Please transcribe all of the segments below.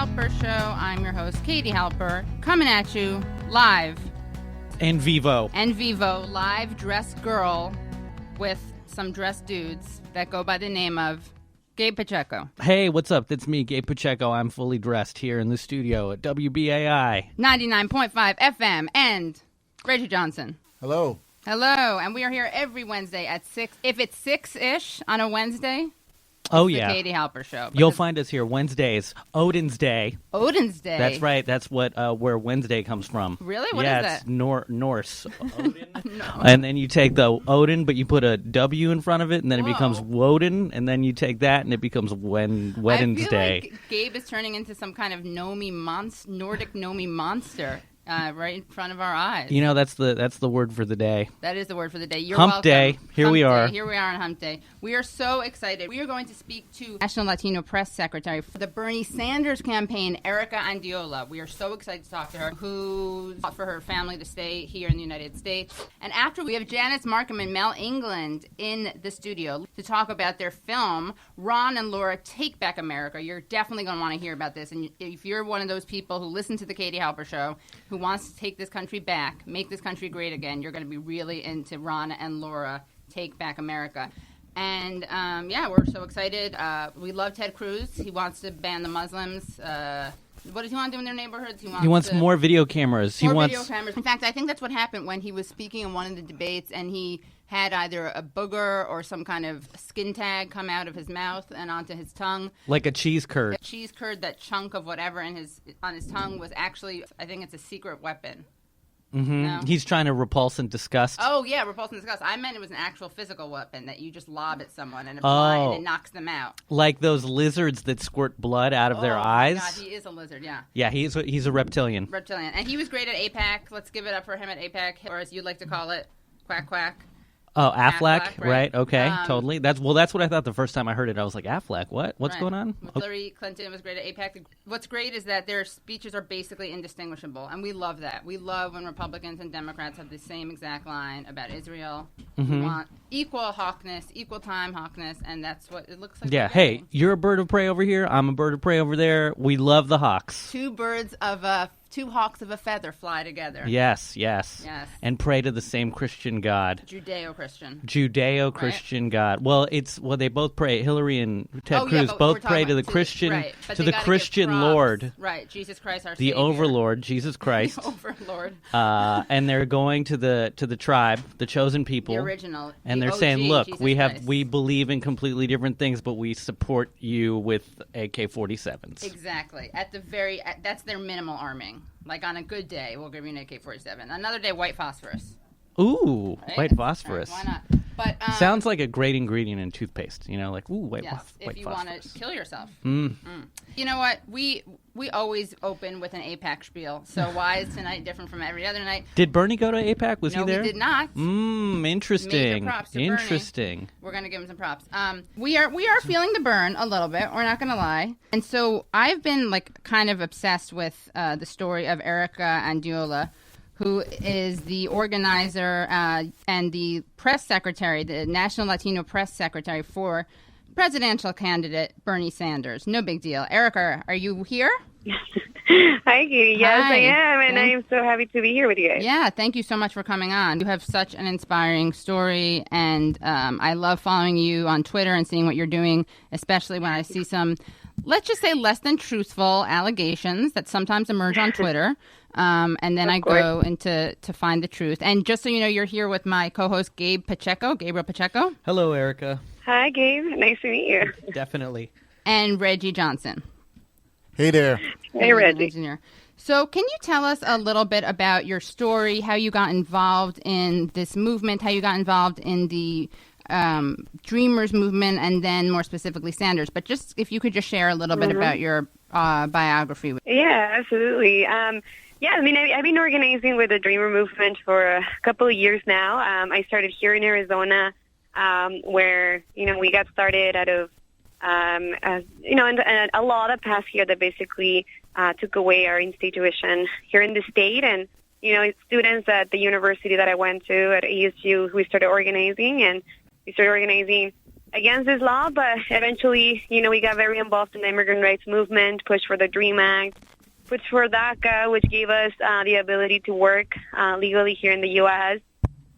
Halper Show. I'm your host, Katie Halper, coming at you live. En vivo. Live dressed girl with some dressed dudes that go by the name of Gabe Pacheco. Hey, what's up? That's me, Gabe Pacheco. I'm fully dressed here in the studio at WBAI. 99.5 FM and Reggie Johnson. Hello. Hello, and we are here every Wednesday at 6. If it's 6-ish on a Wednesday, oh, it's yeah. the Katie Halper Show. You'll find us here Wednesdays. Odin's Day. Odin's Day? That's right. That's what where Wednesday comes from. Really? What is that? It's Norse. Odin. No. And then you take the Odin, but you put a W in front of it, and then it becomes Woden, and then you take that, and it becomes Wednesday. Like Gabe is turning into some kind of Nordic Nomi monster. Right in front of our eyes. You know, that's the word for the day. That is the word for the day. You're Hump welcome. Day. Here we are. Here we are on Hump Day. We are so excited. We are going to speak to National Latino Press Secretary for the Bernie Sanders campaign, Erika Andiola. We are so excited to talk to her, who fought for her family to stay here in the United States. And after, we have Janice Markham and Mel England in the studio to talk about their film, Ron and Laura Take Back America. You're definitely going to want to hear about this. And if you're one of those people who listen to the Katie Halper Show, who wants to take this country back, make this country great again, you're going to be really into Ron and Laura Take Back America. And, we're so excited. We love Ted Cruz. He wants to ban the Muslims. What does he want to do in their neighborhoods? He wants more video cameras. Video cameras. In fact, I think that's what happened when he was speaking in one of the debates, and he had either a booger or some kind of skin tag come out of his mouth and onto his tongue. Like a cheese curd. A cheese curd, that chunk of whatever on his tongue was actually, I think it's a secret weapon. Mm-hmm. No? He's trying to repulse and disgust. Oh, yeah, repulse and disgust. I meant it was an actual physical weapon that you just lob at someone and it knocks them out. Like those lizards that squirt blood out of their eyes? Oh, my God, he is a lizard, yeah. Yeah, he's a reptilian. And he was great at APAC. Let's give it up for him at APAC, or as you'd like to call it, Quack Quack. Oh, Affleck, right? Okay, totally. That's what I thought the first time I heard it. I was like, Affleck, what? What's going on? Hillary Clinton was great at APAC. What's great is that their speeches are basically indistinguishable, and we love that. We love when Republicans and Democrats have the same exact line about Israel. We want equal hawkness, equal time hawkness, and that's what it looks like. Yeah, hey, you're a bird of prey over here. I'm a bird of prey over there. We love the hawks. Two hawks of a feather fly together. Yes. And pray to the same Christian God. Judeo-Christian God. Well, they both pray. Hillary and Ted Cruz both pray to the Christian, to the Christian Lord. Right, Jesus Christ, our the Savior. Overlord, Jesus Christ. The Overlord. And they're going to the tribe, the chosen people. The original. And they're OG, saying, look, Jesus we believe in completely different things, but we support you with AK-47s. Exactly. That's their minimal arming. Like on a good day, we'll give you an AK-47. Another day, white phosphorus. Ooh, right? White phosphorus. Right, why not? But sounds like a great ingredient in toothpaste. You know, like white phosphorus. If you want to kill yourself. Mm. You know what? We always open with an APAC spiel. So why is tonight different from every other night? Did Bernie go to APAC? Was he there? No, he did not. Interesting. Major props to Interesting. Bernie. We're going to give him some props. We are feeling the burn a little bit. We're not going to lie. And so I've been kind of obsessed with the story of Erika Andiola, who is the organizer and the press secretary, the National Latino Press Secretary for presidential candidate Bernie Sanders. No big deal. Erika, are you here? Hi, Katie. Yes, Hi. I am, and I am so happy to be here with you guys. Yeah, thank you so much for coming on. You have such an inspiring story, and I love following you on Twitter and seeing what you're doing, especially when I see some, let's just say, less than truthful allegations that sometimes emerge on Twitter. And then I go to find the truth. And just so you know, you're here with my co-host, Gabriel Pacheco. Hello, Erika. Hi, Gabe. Nice to meet you. Definitely. And Reggie Johnson. Hey there. Hey, Reggie. Engineer. So can you tell us a little bit about your story, how you got involved in this movement, how you got involved in the Dreamers movement, and then more specifically Sanders? But just if you could just share a little bit about your biography. Yeah, absolutely. I've been organizing with the Dreamer movement for a couple of years now. I started here in Arizona, where, we got started out of, and a law that passed here that basically took away our in-state tuition here in the state. And, students at the university that I went to at ASU, we started organizing, and we started organizing against this law, but eventually, we got very involved in the immigrant rights movement, pushed for the DREAM Act, pushed for DACA, which gave us the ability to work legally here in the U.S.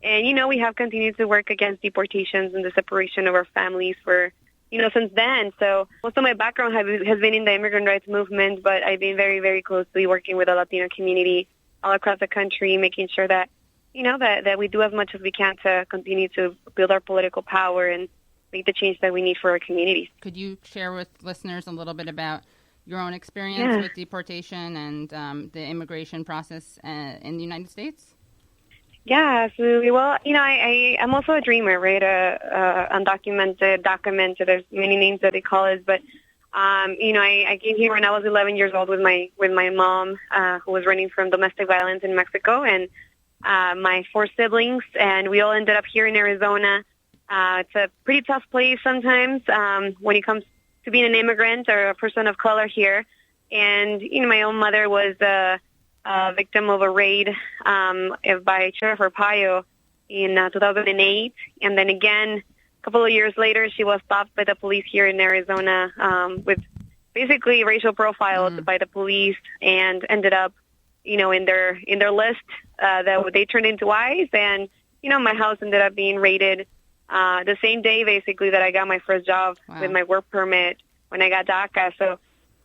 And, we have continued to work against deportations and the separation of our families for, since then. So most of my background has been in the immigrant rights movement, but I've been very, very closely working with the Latino community all across the country, making sure that, that we do as much as we can to continue to build our political power and make the change that we need for our communities. Could you share with listeners a little bit about your own experience with deportation and the immigration process in the United States? Yeah, absolutely. Well, I'm also a dreamer, right? Undocumented, documented. There's many names that they call it, but I came here when I was 11 years old with my mom, who was running from domestic violence in Mexico, and my 4 siblings, and we all ended up here in Arizona. It's a pretty tough place sometimes when it comes to being an immigrant or a person of color here. And my own mother was a victim of a raid by Sheriff Arpaio in 2008. And then again, a couple of years later, she was stopped by the police here in Arizona with basically racial profiles by the police, and ended up, in their list that they turned into ICE. And, my house ended up being raided the same day, basically, that I got my first job with my work permit when I got DACA. So,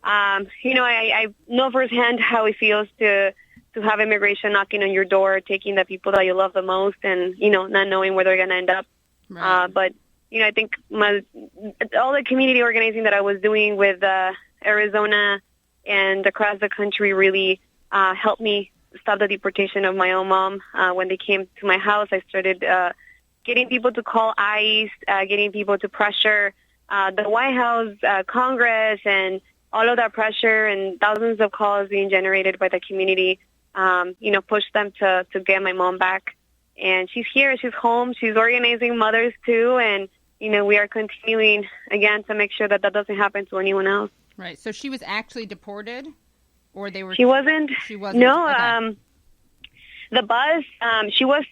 I know firsthand how it feels to have immigration knocking on your door, taking the people that you love the most, and, not knowing where they're going to end up. Right. But, I think all the community organizing that I was doing with Arizona and across the country really helped me stop the deportation of my own mom. When they came to my house, I started getting people to call ICE, getting people to pressure the White House, Congress, and all of that pressure and thousands of calls being generated by the community, pushed them to get my mom back. And she's here, she's home, she's organizing mothers too, and, we are continuing, again, to make sure that doesn't happen to anyone else. Right, so she was actually deported? Or they were? She wasn't. She wasn't. No, okay. The bus. She was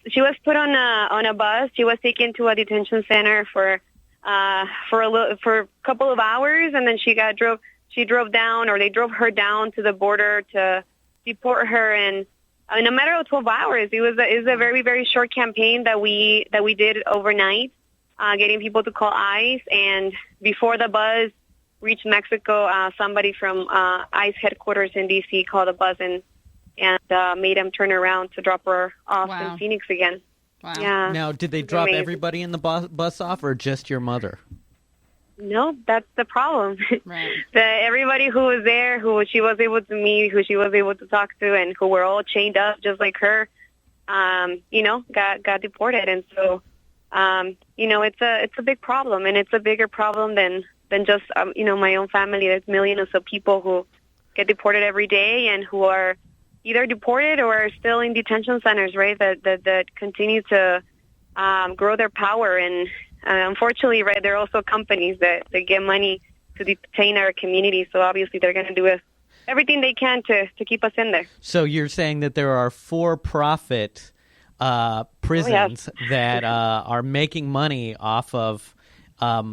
put on a bus. She was taken to a detention center for a couple of hours, and then she drove down, or they drove her down to the border to deport her. And in a matter of 12 hours, it was a very, very short campaign that we did overnight, getting people to call ICE. And before the bus reached Mexico, somebody from ICE headquarters in D.C. called the bus and made them turn around to drop her off in Phoenix again. Wow. Yeah. Now, did they drop everybody in the bus off, or just your mother? No, that's the problem. Right. Everybody who was there, who she was able to meet, who she was able to talk to, and who were all chained up just like her, got deported. And so, it's a big problem, and it's a bigger problem than just, my own family. There's millions of people who get deported every day and who are either deported or are still in detention centers, right, that continue to grow their power. And unfortunately, right, there are also companies that get money to detain our community. So obviously they're going to do everything they can to keep us in there. So you're saying that there are for-profit prisons that are making money off of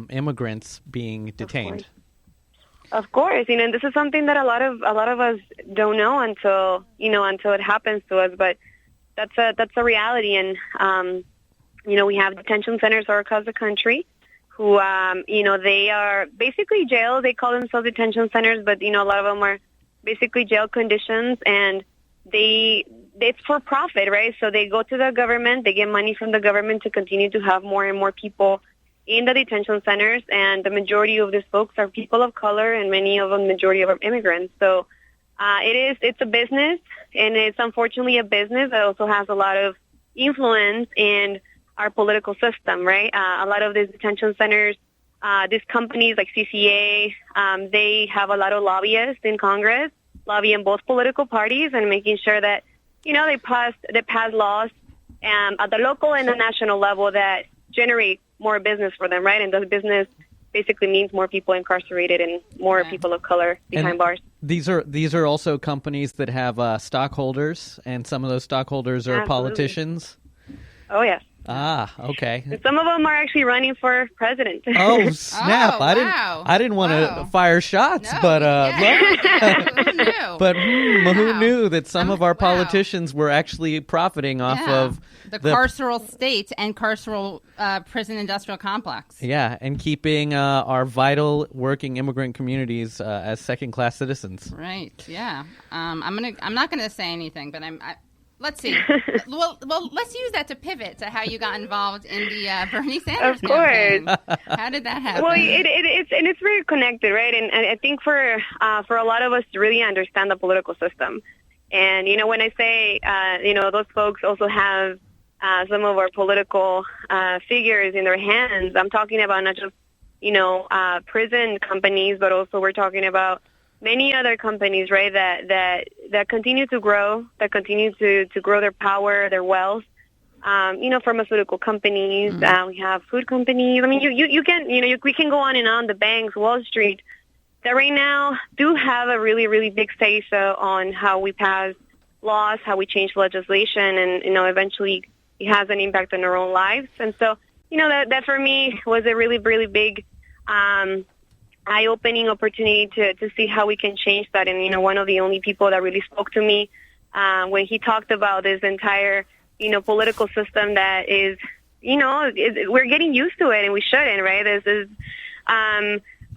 immigrants being detained. Of course, and this is something that a lot of us don't know until it happens to us. But that's a reality, and we have detention centers all across the country who they are basically jail. They call themselves detention centers, but a lot of them are basically jail conditions, and it's for profit, right? So they go to the government, they get money from the government to continue to have more and more people in the detention centers, and the majority of these folks are people of color, and many of them, majority of them, immigrants. So it's a business, and it's unfortunately a business that also has a lot of influence in our political system, right? A lot of these detention centers, these companies like CCA, they have a lot of lobbyists in Congress, lobbying both political parties and making sure that, they pass laws at the local and the national level that generate more business for them, right? And the business basically means more people incarcerated and more people of color behind bars. These are also companies that have stockholders, and some of those stockholders are politicians. Oh, yes. Ah, okay. And some of them are actually running for president. Oh, snap. Oh, wow. I didn't want to fire shots, No, but who knew? but who Wow. knew that some of our Wow. politicians were actually profiting off of the carceral state and carceral prison industrial complex. Yeah, and keeping our vital working immigrant communities as second-class citizens. Right. Yeah. I'm not gonna say anything, but let's see. well, let's use that to pivot to how you got involved in the Bernie Sanders Of course. campaign. How did that happen? Well, it's very connected, right? And I think for a lot of us to really understand the political system, and when I say those folks also have some of our political figures in their hands, I'm talking about not just prison companies, but also we're talking about many other companies, right, that continue to grow, that continue to grow their power, their wealth. Pharmaceutical companies, we have food companies. I mean, you can, we can go on and on, the banks, Wall Street, that right now do have a really, really big say so on how we pass laws, how we change legislation, and, eventually it has an impact on our own lives. And so, that for me was a really, really big eye-opening opportunity to see how we can change that. And, one of the only people that really spoke to me when he talked about this entire, political system that is, we're getting used to it and we shouldn't, right? This is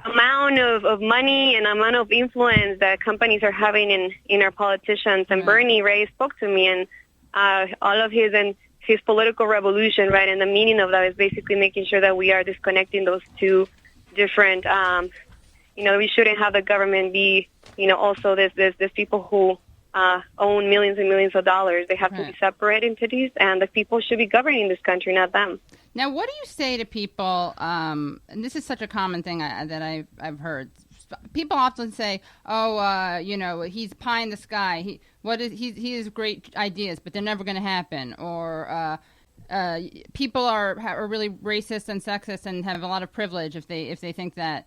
amount of money and amount of influence that companies are having in our politicians. And Bernie, right, spoke to me, and all of his political revolution, right, and the meaning of that is basically making sure that we are disconnecting those two different, we shouldn't have the government be, also this people who own millions and millions of dollars. They have to be separate entities, and the people should be governing this country, not them. Now, what do you say to people, and this is such a common thing that I've heard. People often say, he's pie in the sky. He has great ideas, but they're never going to happen. Or people are really racist and sexist and have a lot of privilege if they think that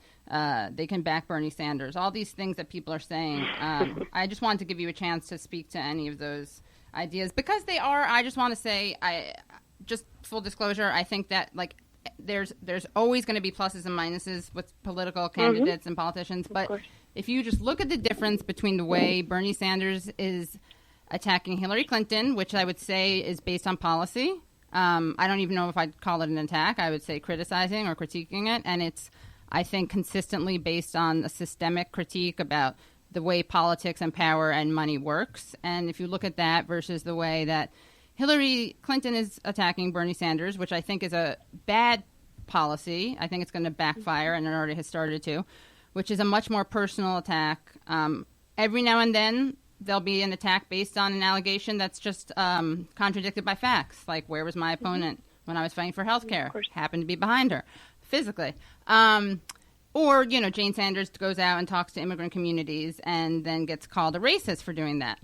they can back Bernie Sanders. All these things that people are saying. I just wanted to give you a chance to speak to any of those ideas because they are. I just want to say, just full disclosure, I think that there's always going to be pluses and minuses with political candidates and politicians. But if you just look at the difference between the way Bernie Sanders is attacking Hillary Clinton, which I would say is based on policy. I don't even know if I'd call it an attack. I would say criticizing or critiquing it. And it's, I think, consistently based on a systemic critique about the way politics and power and money works. And if you look at that versus the way that Hillary Clinton is attacking Bernie Sanders, which I think is a bad policy. I think it's going to backfire, and it already has started to, which is a much more personal attack. Every now and then, there'll be an attack based on an allegation that's just contradicted by facts, like where was my opponent when I was fighting for health care? Happened to be behind her, physically. Or, Jane Sanders goes out and talks to immigrant communities and then gets called a racist for doing that.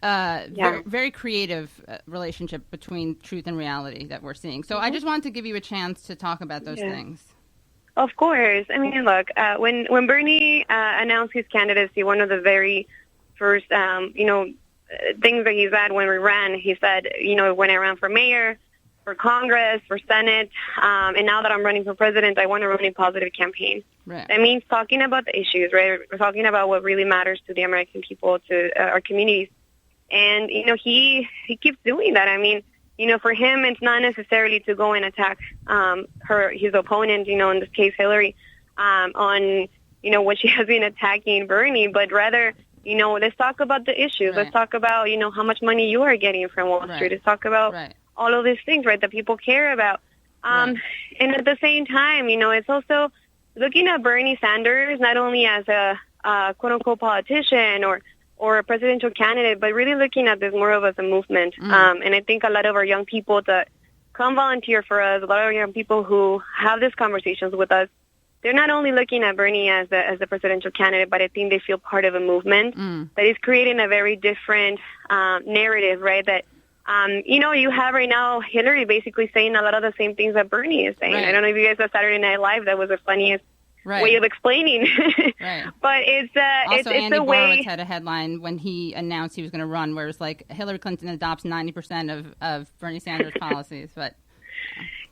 Very, very creative relationship between truth and reality that we're seeing. So I just wanted to give you a chance to talk about those things. Of course. I mean, look, when Bernie announced his candidacy, one of the very first, things that he said when we ran, he said, when I ran for mayor, for Congress, for Senate, and now that I'm running for president, I want to run a positive campaign. Right. That means talking about the issues, right? We're talking about what really matters to the American people, to our communities. And, he keeps doing that. I mean, for him, it's not necessarily to go and attack his opponent, in this case, Hillary, on, what she has been attacking Bernie, but rather, let's talk about the issues. Right. Let's talk about, how much money you are getting from Wall Street. Let's talk about all of these things, right, that people care about. And at the same time, it's also looking at Bernie Sanders not only as a quote-unquote politician or a presidential candidate, but really looking at this more of as a movement. And I think a lot of our young people that come volunteer for us, a lot of our young people who have these conversations with us, they're not only looking at Bernie as the presidential candidate, but I think they feel part of a movement that is creating a very different narrative, right? That, you have right now Hillary basically saying a lot of the same things that Bernie is saying. Right. I don't know if you guys saw Saturday Night Live. That was the funniest way of explaining. But it's also it's Andy a way. Borowitz had a headline when he announced he was going to run, where it was like Hillary Clinton adopts 90% of Bernie Sanders' policies. But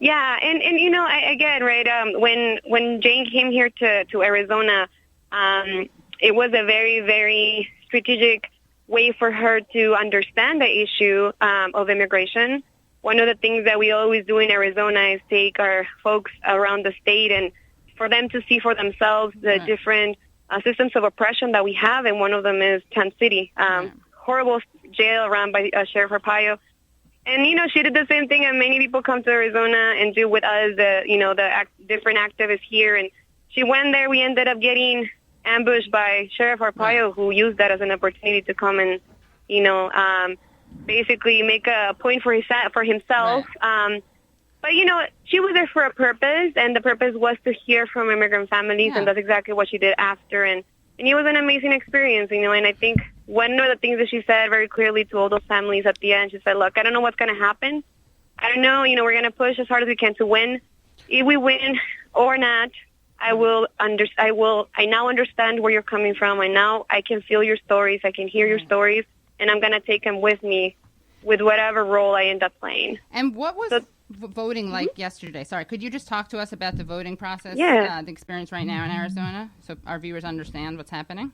Yeah, and again, right, when Jane came here to Arizona, it was a very, very strategic way for her to understand the issue of immigration. One of the things that we always do in Arizona is take our folks around the state and for them to see for themselves the different systems of oppression that we have, and one of them is Tent City, horrible jail run by Sheriff Arpaio. And, she did the same thing, and many people come to Arizona and do with us, different activists here. And she went there. We ended up getting ambushed by Sheriff Arpaio, who used that as an opportunity to come and, basically make a point for himself. Right. But, she was there for a purpose, and the purpose was to hear from immigrant families, and that's exactly what she did after. And it was an amazing experience, and I think one of the things that she said very clearly to all those families at the end, she said, look, I don't know what's going to happen. I don't know, we're going to push as hard as we can to win. If we win or not, I now understand where you're coming from. I can feel your stories. I can hear your stories, and I'm going to take them with me with whatever role I end up playing. And what was voting like yesterday? Sorry, could you just talk to us about the voting process, the experience right now in Arizona, so our viewers understand what's happening?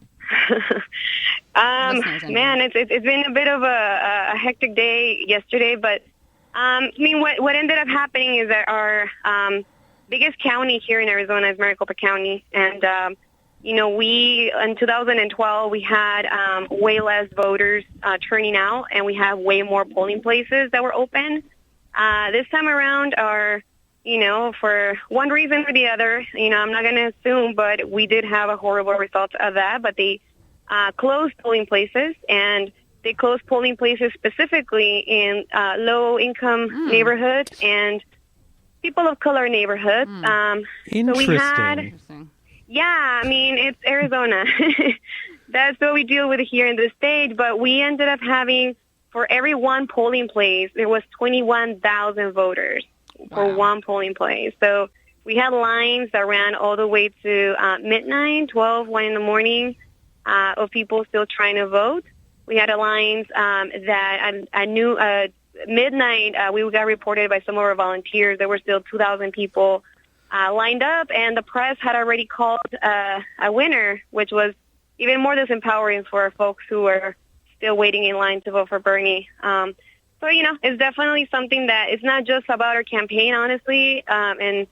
Man, it's been a bit of a hectic day yesterday, but what ended up happening is that our biggest county here in Arizona is Maricopa County, and we in 2012 we had way less voters turning out, and we have way more polling places that were open. This time around, for one reason or the other, I'm not going to assume, but we did have a horrible result of that. But they closed polling places, and they closed polling places specifically in low-income neighborhoods and people of color neighborhoods. Interesting. So we had, it's Arizona. That's what we deal with here in the state. But we ended up having, for every one polling place, there was 21,000 voters for one polling place. So we had lines that ran all the way to midnight, 1 in the morning, of people still trying to vote. We had lines that I knew midnight, we got reported by some of our volunteers. There were still 2,000 people lined up, and the press had already called a winner, which was even more disempowering for our folks who were still waiting in line to vote for Bernie. So, it's definitely something that it's not just about our campaign, honestly. And,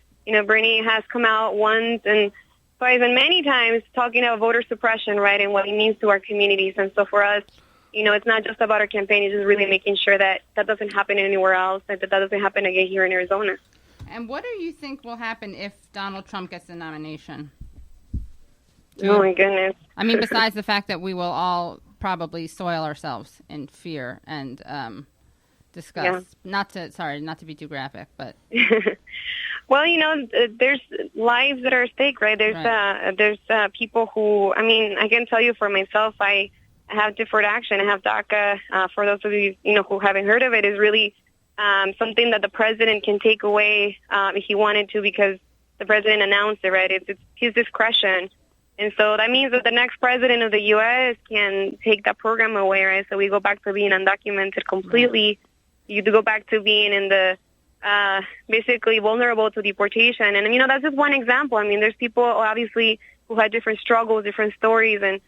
Bernie has come out once and twice and many times talking about voter suppression, right, and what it means to our communities. And so for us, it's not just about our campaign. It's just really making sure that that doesn't happen anywhere else, that doesn't happen again here in Arizona. And what do you think will happen if Donald Trump gets the nomination? Oh, my goodness. I mean, besides the fact that we will all probably soil ourselves in fear and disgust. Yeah. Not to be too graphic, but well, there's lives that are at stake, right? There's people who, I can tell you for myself, I have deferred action. I have DACA. For those of you, who haven't heard of it, is really something that the president can take away if he wanted to, because the president announced it, right? It's his discretion. And so that means that the next president of the U.S. can take that program away, right? So we go back to being undocumented completely. You go back to being in the basically vulnerable to deportation. And, that's just one example. There's people, obviously, who had different struggles, different stories. And,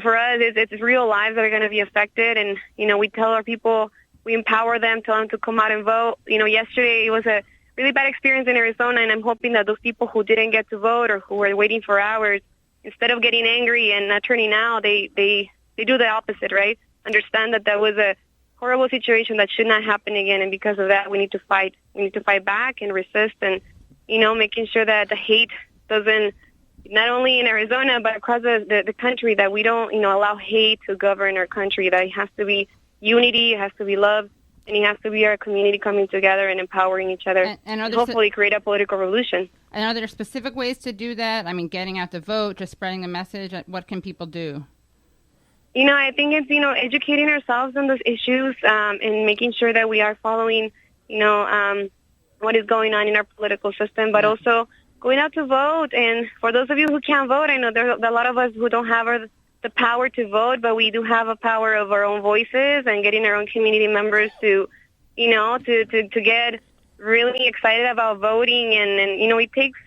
for us, it's real lives that are going to be affected. And, we tell our people, we empower them, tell them to come out and vote. Yesterday it was a really bad experience in Arizona, and I'm hoping that those people who didn't get to vote or who were waiting for hours, instead of getting angry and not turning out, they do the opposite, right? Understand that was a horrible situation that should not happen again, and because of that, we need to fight. We need to fight back and resist, and making sure that the hate doesn't, not only in Arizona but across the country, that we don't allow hate to govern our country. That it has to be unity, it has to be love, and it has to be our community coming together and empowering each other, and hopefully create a political revolution. And are there specific ways to do that? Getting out the vote, just spreading the message. What can people do? I think it's, educating ourselves on those issues and making sure that we are following, what is going on in our political system, but also going out to vote. And for those of you who can't vote, I know there's a lot of us who don't have the power to vote, but we do have a power of our own voices and getting our own community members to, to get really excited about voting, and it takes,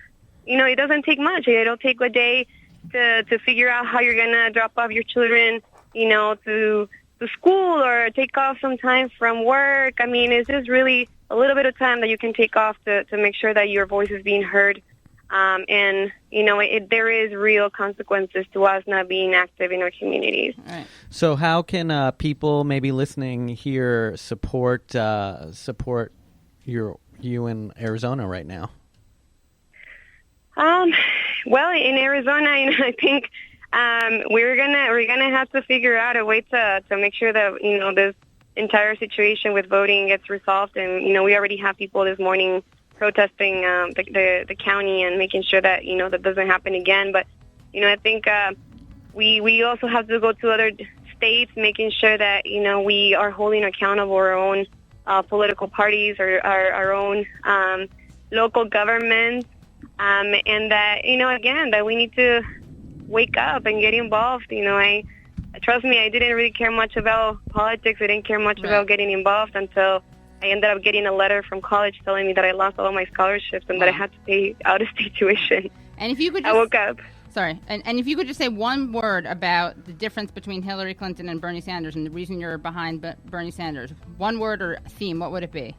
it doesn't take much. It'll take a day to figure out how you're gonna drop off your children, to school or take off some time from work. I mean, it's just really a little bit of time that you can take off to make sure that your voice is being heard. And, there is real consequences to us not being active in our communities. Right. So how can people maybe listening here support you in Arizona right now? Well, in Arizona, I think we're gonna have to figure out a way to make sure that this entire situation with voting gets resolved. And we already have people this morning protesting the county and making sure that that doesn't happen again. But I think we also have to go to other states, making sure that we are holding accountable our own political parties or our own local governments. And that, again, that we need to wake up and get involved. Trust me, I didn't really care much about politics. I didn't care much about getting involved until I ended up getting a letter from college telling me that I lost all my scholarships and that I had to pay out-of-state tuition. And if you could I woke up. Sorry. And if you could just say one word about the difference between Hillary Clinton and Bernie Sanders and the reason you're behind Bernie Sanders, one word or theme, what would it be?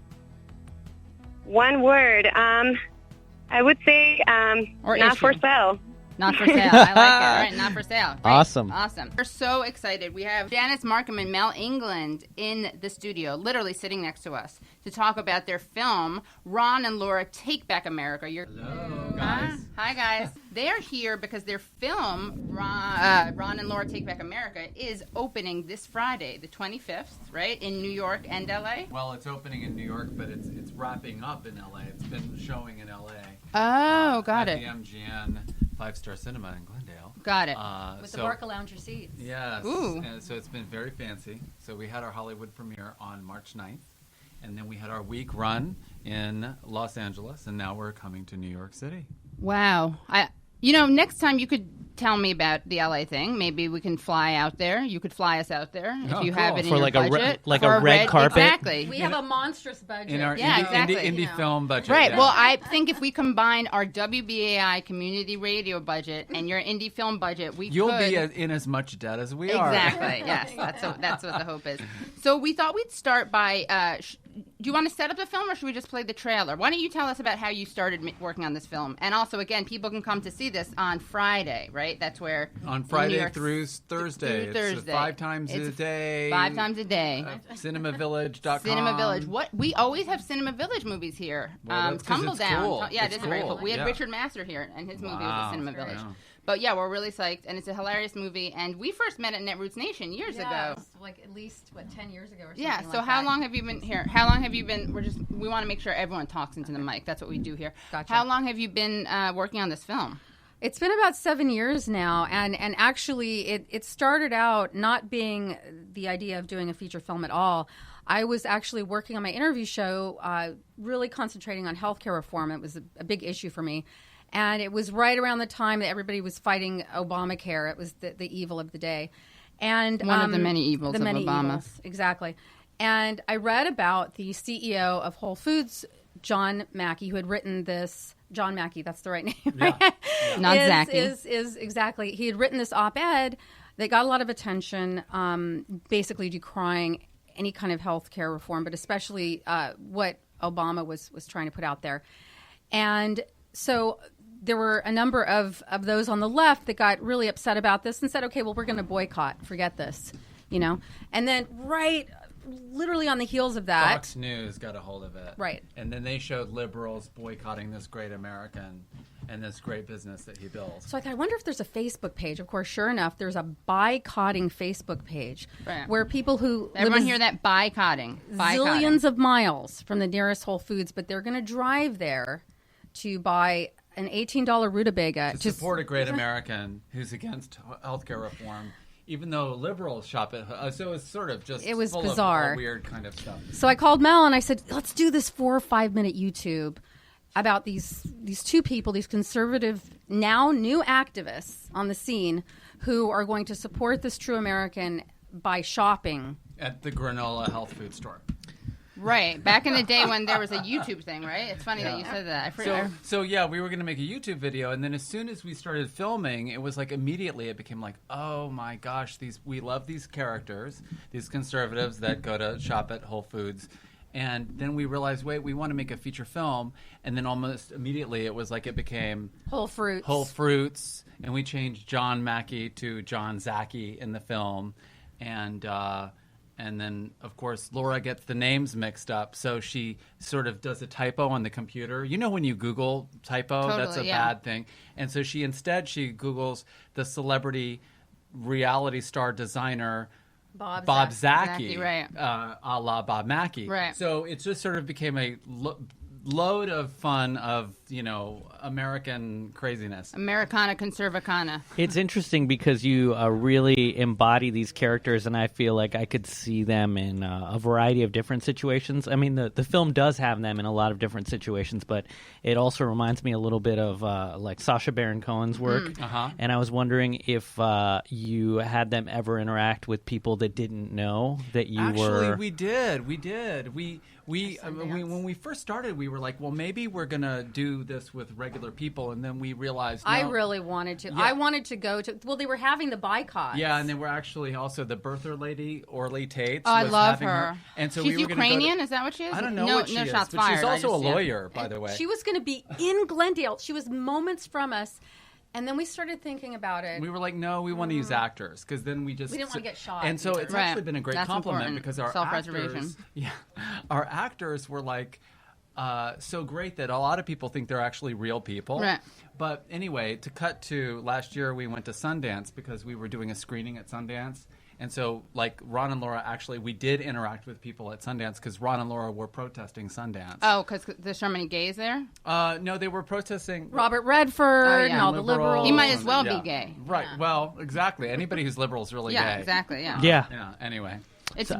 One word. I would say not for sale. Not for sale. I like it. All right, not for sale. Great. Awesome. We're so excited. We have Janice Markham and Mel England in the studio, literally sitting next to us, to talk about their film, Ron and Laura Take Back America. Hello, guys. Hi, guys. They're here because their film, Ron and Laura Take Back America, is opening this Friday, the 25th, right, in New York and L.A.? Well, it's opening in New York, but it's wrapping up in L.A. It's been showing in L.A. Oh, got it. At the MGM 5-star cinema in Glendale. Got it. With the Barca Lounger seats. Yes. Ooh. And so it's been very fancy. So we had our Hollywood premiere on March 9th, and then we had our week run in Los Angeles, and now we're coming to New York City. Wow. Next time you could tell me about the LA thing. Maybe we can fly out there. You could fly us out there if you have it in for your like budget. a red carpet. Exactly. We have a monstrous budget. In our exactly. indie film budget. Right. Yeah. Well, I think if we combine our WBAI community radio budget and your indie film budget, You'll could... be in as much debt as we are. Exactly. Yes. That's what the hope is. So we thought we'd start by... do you want to set up the film, or should we just play the trailer? Why don't you tell us about how you started working on this film? And also, again, people can come to see this on Friday, right? That's where... On Friday through Thursday. Through Thursday. It's 5 times a day. 5 times a day. CinemaVillage.com. Cinema Village. We always have Cinema Village movies here. Well, that's 'cause Tumble it's Down. cool. Yeah, It's it is very cool. cool. We had Yeah. Richard Masur here, and his movie was Wow. at Cinema Village. Yeah. But yeah, we're really psyched, and it's a hilarious movie. And we first met at Netroots Nation years ago. Like at least 10 years ago or something. Yeah. So how long have you been here? How long have you been? We want to make sure everyone talks into the mic. That's what we do here. Gotcha. How long have you been working on this film? It's been about 7 years now, and actually it started out not being the idea of doing a feature film at all. I was actually working on my interview show, really concentrating on healthcare reform. It was a big issue for me. And it was right around the time that everybody was fighting Obamacare. It was the evil of the day. And one of the many evils of Obama. Evils, exactly. And I read about the CEO of Whole Foods, John Mackey, who had written this. John Mackey, that's the right name. Right? Yeah. Not Zachy. Is exactly. He had written this op-ed that got a lot of attention, basically decrying any kind of health care reform, but especially what Obama was trying to put out there. And so there were a number of those on the left that got really upset about this and said, okay, well, we're going to boycott. Forget this, And then literally on the heels of that. Fox News got a hold of it. Right. And then they showed liberals boycotting this great American and this great business that he built. So I thought, I wonder if there's a Facebook page. Of course, sure enough, there's a boycotting Facebook page where people who Everyone live hear that? Boycotting. Zillions of miles from the nearest Whole Foods, but they're going to drive there to buy an $18 rutabaga to support a great American who's against healthcare reform, even though liberals shop at. So it's sort of just it was full bizarre, of weird kind of stuff. So I called Mel and I said, let's do this 4 or 5 minute YouTube about these two people, these conservative, now new activists on the scene who are going to support this true American by shopping at the Granola health food store. Right. Back in the day when there was a YouTube thing, right? It's funny that you said that. So yeah, we were going to make a YouTube video, and then as soon as we started filming, it was like immediately it became like, oh my gosh, we love these characters, these conservatives that go to shop at Whole Foods. And then we realized, wait, we want to make a feature film. And then almost immediately it was like it became Whole Fruits. Whole Fruits. And we changed John Mackey to John Zachy in the film. And then, of course, Laura gets the names mixed up. So she sort of does a typo on the computer. You know when you Google typo, Totally, that's a bad thing. And so she Googles the celebrity reality star designer Bob Zachy, right. A la Bob Mackey. Right. So it just sort of became a load of fun of, American craziness. Americana Conservacana. It's interesting because you really embody these characters, and I feel like I could see them in a variety of different situations. I mean, the film does have them in a lot of different situations, but it also reminds me a little bit of like Sacha Baron Cohen's work. And I was wondering if you had them ever interact with people that didn't know that you were... Actually, we did. When we first started, we were like, well, maybe we're going to do this with regular people. And then we realized, no. I really wanted to. Yeah. I wanted to go to, well, they were having the boycotts. Yeah, and they were actually also the birther lady, Orly Tate. Oh, I love her. And so she's we were Ukrainian? Is that what she is? I don't know what she is, shots but fired. she's also a lawyer, by the way. She was going to be in Glendale. She was moments from us. And then we started thinking about it. We were like, no, we want to use actors because then we didn't want to get shot. And so it's actually been a great compliment because our self-preservation. Our actors were like so great that a lot of people think they're actually real people. Right. But anyway, to cut to last year, we went to Sundance because we were doing a screening at Sundance. And so, like, Ron and Laura, actually, we did interact with people at Sundance because Ron and Laura were protesting Sundance. Oh, because there's so many gays there? No, they were protesting... Robert Redford and all the liberals. He might as well be gay. Right. Yeah. Well, exactly. Anybody who's liberal is really gay. Yeah, exactly, Yeah. Anyway.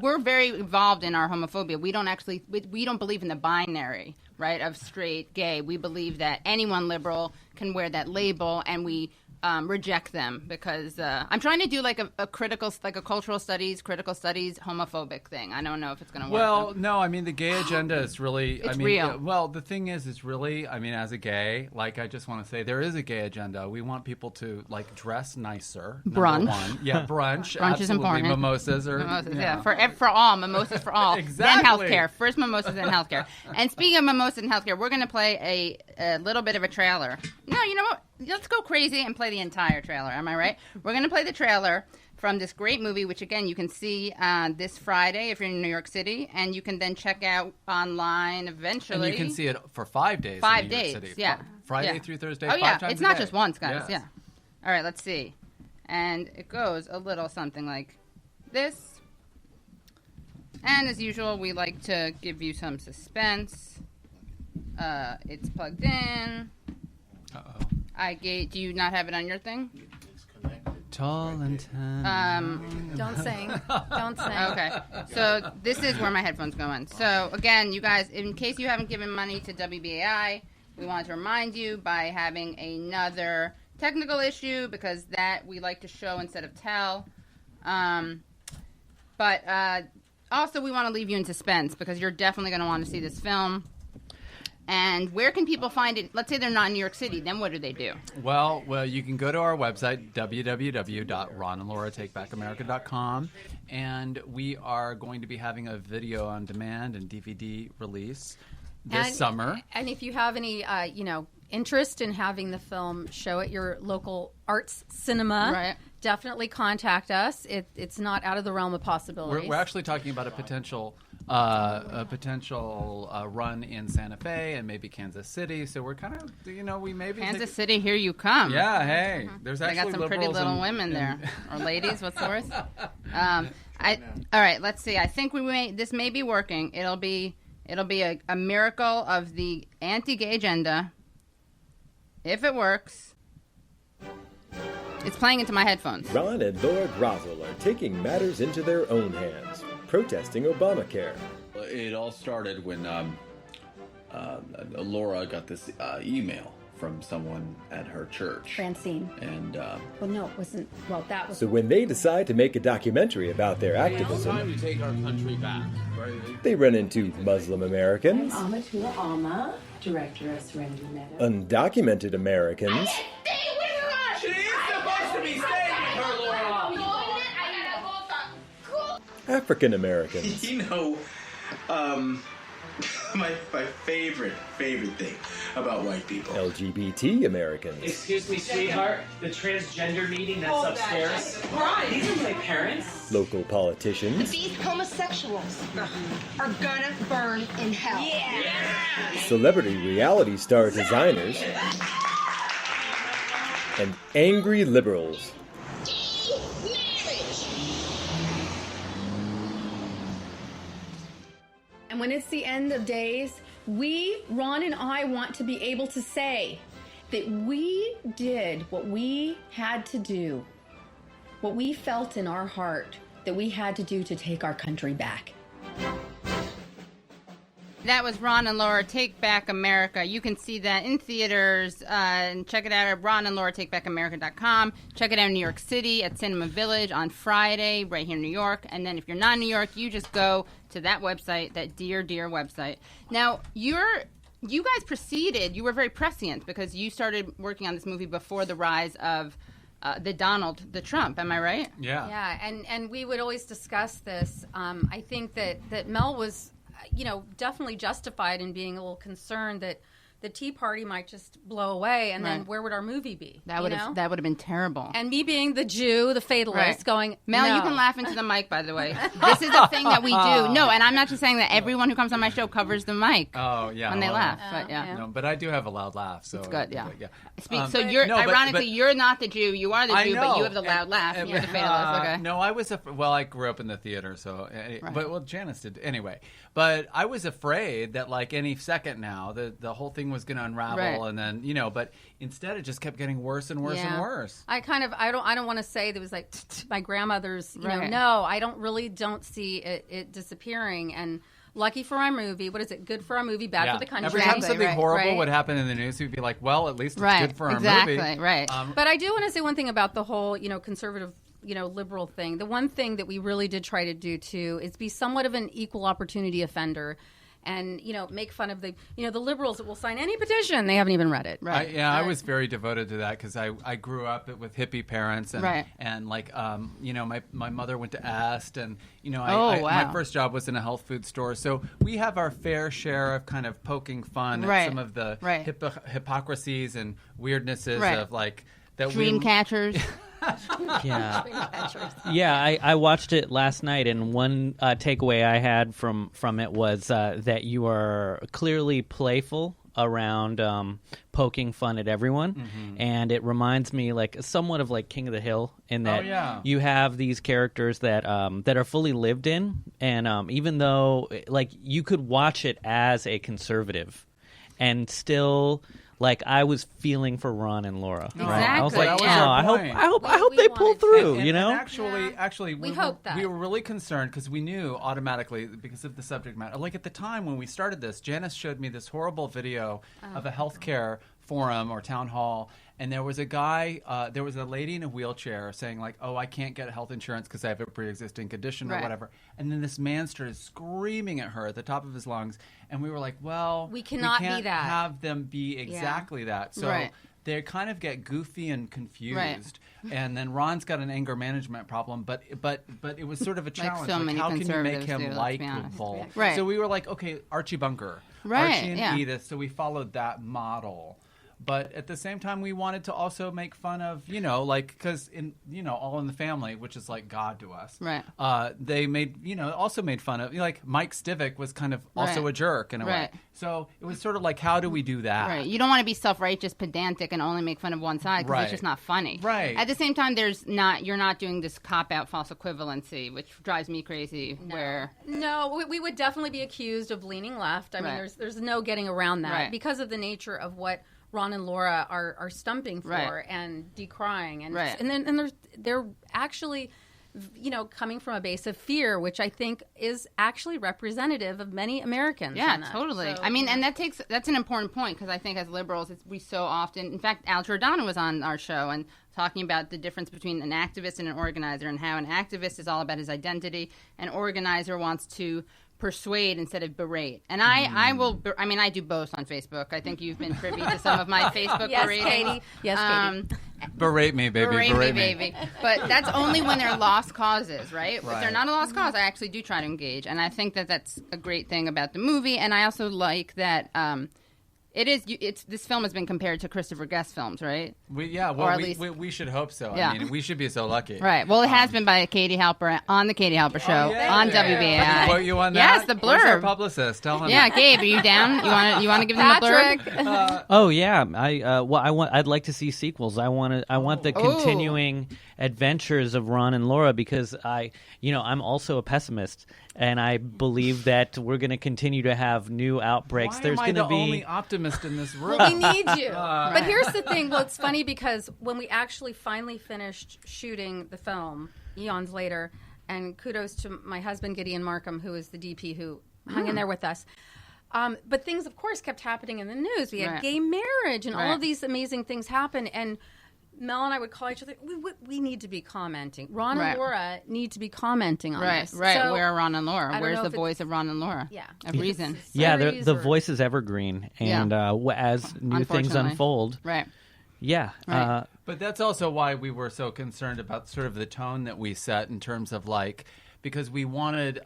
We're very involved in our homophobia. We don't believe in the binary, right, of straight, gay. We believe that anyone liberal can wear that label, and we... reject them because I'm trying to do like a critical, like a critical studies homophobic thing. I don't know if it's going to work. Well, no, I mean the gay agenda is really, real. Well, the thing is, it's really, I mean, as a gay, like I just want to say, there is a gay agenda. We want people to like dress nicer. Brunch, brunch. Brunch is important. Mimosas, for all mimosas for all. Exactly. Then healthcare. First mimosas, then healthcare. And speaking of mimosas and healthcare, we're going to play a little bit of a trailer. No, you know what? Let's go crazy and play the entire trailer. Am I right? We're going to play the trailer from this great movie, which, again, you can see this Friday if you're in New York City, and you can then check out online eventually. And you can see it for 5 days 5 in New days, York City. yeah. Friday through Thursday, oh, 5 yeah. times It's a not day. just once, guys. Yes. Yeah. All right, let's see. And it goes a little something like this. And as usual, we like to give you some suspense. It's plugged in. Uh-oh. Do you not have it on your thing? Tall and tan. Don't sing. Don't sing. Okay. So this is where my headphones go in. So again, you guys, in case you haven't given money to WBAI, we wanted to remind you by having another technical issue because that we like to show instead of tell. But also we want to leave you in suspense because you're definitely going to want to see this film. And where can people find it? Let's say they're not in New York City. Then what do they do? Well, you can go to our website, www.ronandlauratakebackamerica.com, and we are going to be having a video on demand and DVD release this summer. And if you have any, interest in having the film show at your local arts cinema, definitely contact us. It's not out of the realm of possibilities. We're actually talking about a potential run in Santa Fe and maybe Kansas City. So we're kind of, we maybe Kansas City, here you come. Yeah, hey, there's actually they got some pretty little women there, or ladies. What's the worst? All right, let's see. I think this may be working. It'll be a miracle of the anti-gay agenda. If it works, it's playing into my headphones. Ron and Laura Grosel are taking matters into their own hands, protesting Obamacare. It all started when Laura got this email from someone at her church. Francine. And Well, no, it wasn't. Well, that was. So when they decide to make a documentary about their activism, Time to take our country back. they run into Muslim Americans, Amatula Alma, director of Serenity Meadow. undocumented Americans, She's supposed to be staying with her, Laura. African Americans, You know, my favorite thing about white people. LGBT Americans, Excuse me, sweetheart. The transgender meeting that's upstairs. These are my parents. local politicians, These homosexuals are gonna burn in hell. Yeah. celebrity reality star designers, and angry liberals. And when it's the end of days, Ron and I, want to be able to say that we did what we had to do, what we felt in our heart that we had to do to take our country back. That was Ron and Laura Take Back America. You can see that in theaters and check it out at ronandlauratakebackamerica.com. Check it out in New York City at Cinema Village on Friday, right here in New York. And then if you're not in New York, you just go to that website, that dear website. Now, you guys proceeded, you were very prescient because you started working on this movie before the rise of the Trump. Am I right? Yeah. Yeah, and we would always discuss this. I think that Mel was, definitely justified in being a little concerned that the Tea Party might just blow away, and then where would our movie be? That would have been terrible. And me being the Jew, the fatalist, going, Mel, no. you can laugh into the mic, by the way. This is a thing that we do. No, and I'm not just saying that everyone who comes on my show covers the mic. Oh, yeah. When they well, laugh, but yeah. No, but I do have a loud laugh, so it's good. Yeah. So ironically, you're not the Jew. You are the Jew, but you have the and, loud laugh. You're the fatalist. Okay. No, I grew up in the theater, so but Janice did anyway. But I was afraid that like any second now, the whole thing was going to unravel, and then but instead it just kept getting worse and worse and worse. I don't want to say there was like my grandmother's. No, I don't see it disappearing. And lucky for our movie, what is it? Good for our movie, bad for the country. Every time something horrible would happen in the news, we'd be like, well, at least it's good for our movie. Right. But I do want to say one thing about the whole conservative liberal thing. The one thing that we really did try to do too is be somewhat of an equal opportunity offender. And make fun of the liberals that will sign any petition. They haven't even read it. Right. I was very devoted to that because I grew up with hippie parents and like my mother went to AST and my first job was in a health food store. So we have our fair share of kind of poking fun at some of the hypocrisies and weirdnesses of like that dream catchers. I watched it last night, and one takeaway I had from it was that you are clearly playful around poking fun at everyone, and it reminds me like somewhat of like King of the Hill in that you have these characters that are fully lived in, and even though like you could watch it as a conservative and still. Like I was feeling for Ron and Laura. Exactly. Right? I was like, I hope they pull through. And actually, we hope that we were really concerned because we knew automatically because of the subject matter. Like at the time when we started this, Janice showed me this horrible video of a healthcare forum or town hall, and there was a guy, there was a lady in a wheelchair saying like, "Oh, I can't get health insurance because I have a pre-existing condition or whatever." And then this man started screaming at her at the top of his lungs, and we were like, "Well, we can't be that. Have them be exactly that." So they kind of get goofy and confused, and then Ron's got an anger management problem. But it was sort of a challenge. Like so many how can you make conservatives him do, likable? Right. So we were like, okay, Archie Bunker, Archie and Edith. So we followed that model. But at the same time, we wanted to also make fun of, because in, All in the Family, which is like God to us. Right. They also made fun of, like Mike Stivic was kind of also a jerk in a way. So it was sort of like, how do we do that? Right. You don't want to be self-righteous, pedantic, and only make fun of one side because it's just not funny. Right. At the same time, you're not doing this cop-out false equivalency, which drives me crazy. No, we would definitely be accused of leaning left. I mean, there's no getting around that because of the nature of what Ron and Laura are stumping for and decrying, and then they're actually coming from a base of fear, which I think is actually representative of many Americans. Yeah, in that. totally. So, I mean, and that's an important point because I think as liberals, we so often, in fact, Al Giordano was on our show and talking about the difference between an activist and an organizer and how an activist is all about his identity, an organizer wants to persuade instead of berate. And I do both on Facebook. I think you've been privy to some of my Facebook yes, berating. Katie. Yes, Katie. Berate me, baby. Berate me, baby. But that's only when they're lost causes, right? If they're not a lost cause, I actually do try to engage. And I think that that's a great thing about the movie. And I also like that this film has been compared to Christopher Guest films, right? We should hope so. Yeah. I mean, we should be so lucky. Right. Well, it has been by Katie Halper on the Katie Halper show on WBAI. Let me quote you on that. Yes, the blurb. Where's our publicist? Tell him. Yeah, Gabe, are you down? You want to give them the blurb? Oh yeah, I'd like to see sequels. I want the continuing adventures of Ron and Laura because I'm also a pessimist and I believe that we're going to continue to have new outbreaks. Why There's am I going to the be only optimist in this room? Well, we need you. But here's the thing. Well, it's funny because when we actually finally finished shooting the film eons later, and kudos to my husband Gideon Markham, who is the DP who hung in there with us. But things, of course, kept happening in the news. We had gay marriage and all of these amazing things happen. And Mel and I would call each other, we need to be commenting. Ron and Laura need to be commenting on this. Right. So, where are Ron and Laura? Where's the voice of Ron and Laura? Yeah. Of reason. Yeah, the voice is evergreen. And as new things unfold. Right. Yeah. Right. But that's also why we were so concerned about sort of the tone that we set in terms of because we wanted,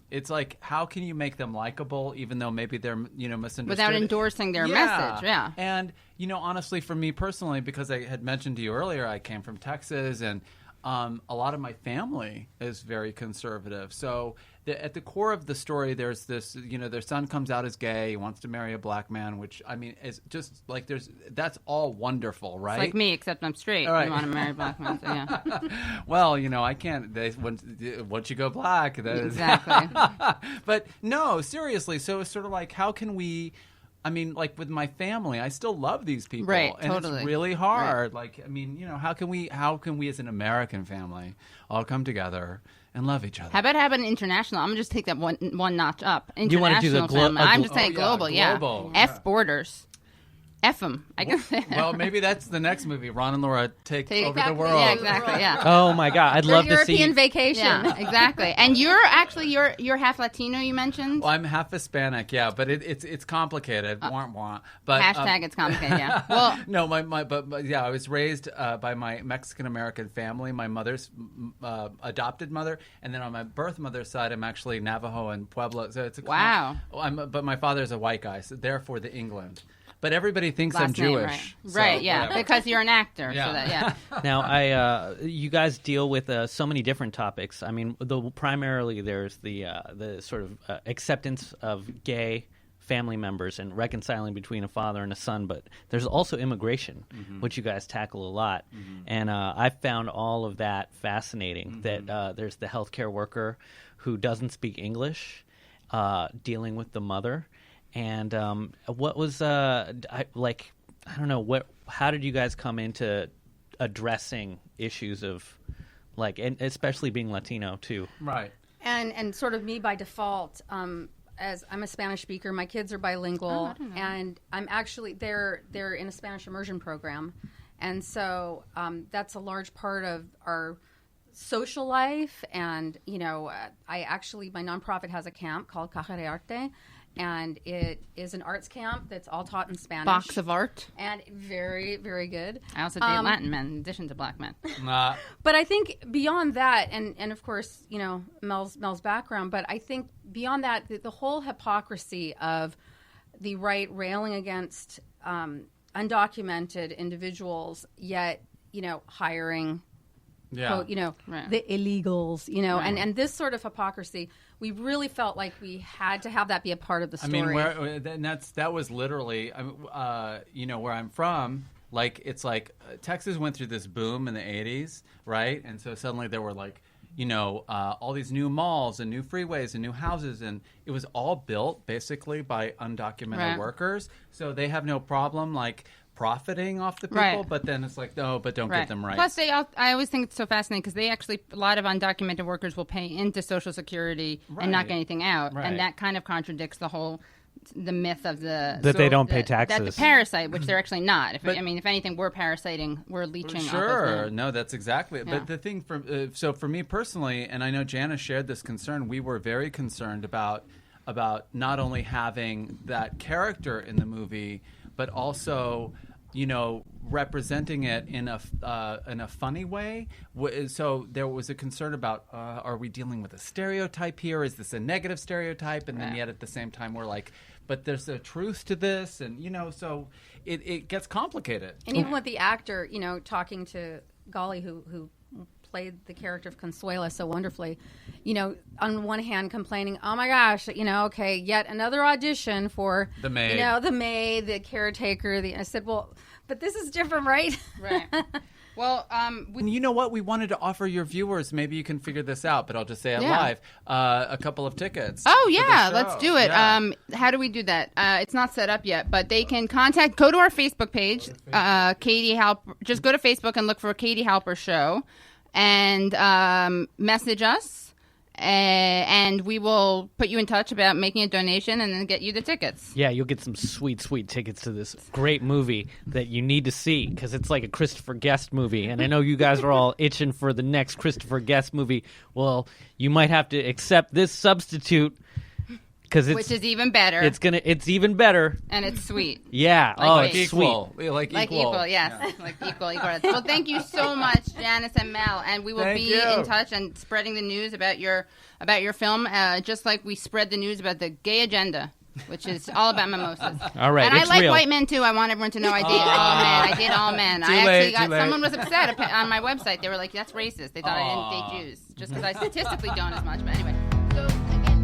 it's like, how can you make them likable even though maybe they're, misunderstood? Without endorsing their message, yeah. And, honestly, for me personally, because I had mentioned to you earlier, I came from Texas and a lot of my family is very conservative. So at the core of the story, there's this, their son comes out as gay, he wants to marry a black man, which, I mean, is just like that's all wonderful, right? It's like me, except I'm straight. Right. You want to marry a black man, so yeah. Well, I can't. Once you go black, that exactly. But no, seriously. So it's sort of like, how can we? I mean, like with my family, I still love these people, right? And totally. It's really hard. Right. Like, I mean, how can we as an American family all come together and love each other? How about having international? I'm gonna just take that one notch up. International you want to do the family. I'm just saying global. Global. F borders. F them. I guess. Well, maybe that's the next movie. Ron and Laura take over the world. Yeah, exactly. Yeah. Oh my God, I'd love to see European vacation. Yeah, exactly. And you're half Latino. You mentioned. Well, I'm half Hispanic. Yeah, but it's complicated. But hashtag it's complicated. Yeah. Well, no, but yeah, I was raised by my Mexican American family. My mother's adopted mother, and then on my birth mother's side, I'm actually Navajo and Pueblo. So it's but my father's a white guy, so therefore the England. But everybody thinks I'm Jewish. Right, yeah, because you're an actor. Yeah. So that, Now, you guys deal with so many different topics. I mean, primarily there's the sort of acceptance of gay family members and reconciling between a father and a son, but there's also immigration, which you guys tackle a lot. And I found all of that fascinating, that there's the healthcare worker who doesn't speak English, dealing with the mother. And what was I don't know, how did you guys come into addressing issues of and especially being Latino too? Right. And sort of me by default, as I'm a Spanish speaker, my kids are bilingual, and I'm actually they're in a Spanish immersion program, and so that's a large part of our social life. And my nonprofit has a camp called Caja de Arte. And it is an arts camp that's all taught in Spanish. Box of art. And very, very good. I also date Latin men in addition to black men. But I think beyond that, and of course, Mel's background, but I think beyond that, the whole hypocrisy of the right railing against undocumented individuals, yet, hiring quote, the illegals, and this sort of hypocrisy, we really felt like we had to have that be a part of the story. I mean, that was literally, where I'm from. It's like Texas went through this boom in the 80s, right? And so suddenly there were all these new malls and new freeways and new houses, and it was all built basically by undocumented workers. So they have no problem profiting off the people, Right. but then it's like, no, but don't give them rights. Plus, I always think it's so fascinating because they actually, a lot of undocumented workers will pay into Social Security and not get anything out. Right. And that kind of contradicts the myth of that they don't pay taxes. That the parasite, which they're actually not. If anything, we're parasiting, we're leeching off of them. No, that's exactly it. Yeah. But the thing so for me personally, and I know Jana shared this concern, we were very concerned about not only having that character in the movie, but also, representing it in a funny way. So there was a concern about, are we dealing with a stereotype here? Is this a negative stereotype? And then yet at the same time we're like, but there's a truth to this, and so it gets complicated. And even with the actor, talking to Golly, who played the character of Consuela so wonderfully, on one hand complaining, oh my gosh, okay, yet another audition for the maid, the caretaker. I said, well, but this is different, right? Right. Well, and you know what? We wanted to offer your viewers, maybe you can figure this out, but I'll just say it live, a couple of tickets. Oh, yeah, let's do it. Yeah. How do we do that? It's not set up yet, but they can go to our Facebook page, Katie Halper. Just go to Facebook and look for Katie Halper Show and message us. And we will put you in touch about making a donation and then get you the tickets. Yeah, you'll get some sweet, sweet tickets to this great movie that you need to see because it's like a Christopher Guest movie. And I know you guys are all itching for the next Christopher Guest movie. Well, you might have to accept this substitute which is even better. It's even better, and it's sweet. Yeah, it's equal. Sweet. Like equal, yes, yeah. Like equal. Well, thank you so much, Janice and Mel, and we will be in touch and spreading the news about your film, just like we spread the news about the gay agenda, which is all about mimosas. All right, and I like real. White men too. I want everyone to know I did all men. I did all men. Someone was upset on my website. They were like, "That's racist." They thought I didn't date Jews just because I statistically don't as much. But anyway, so again.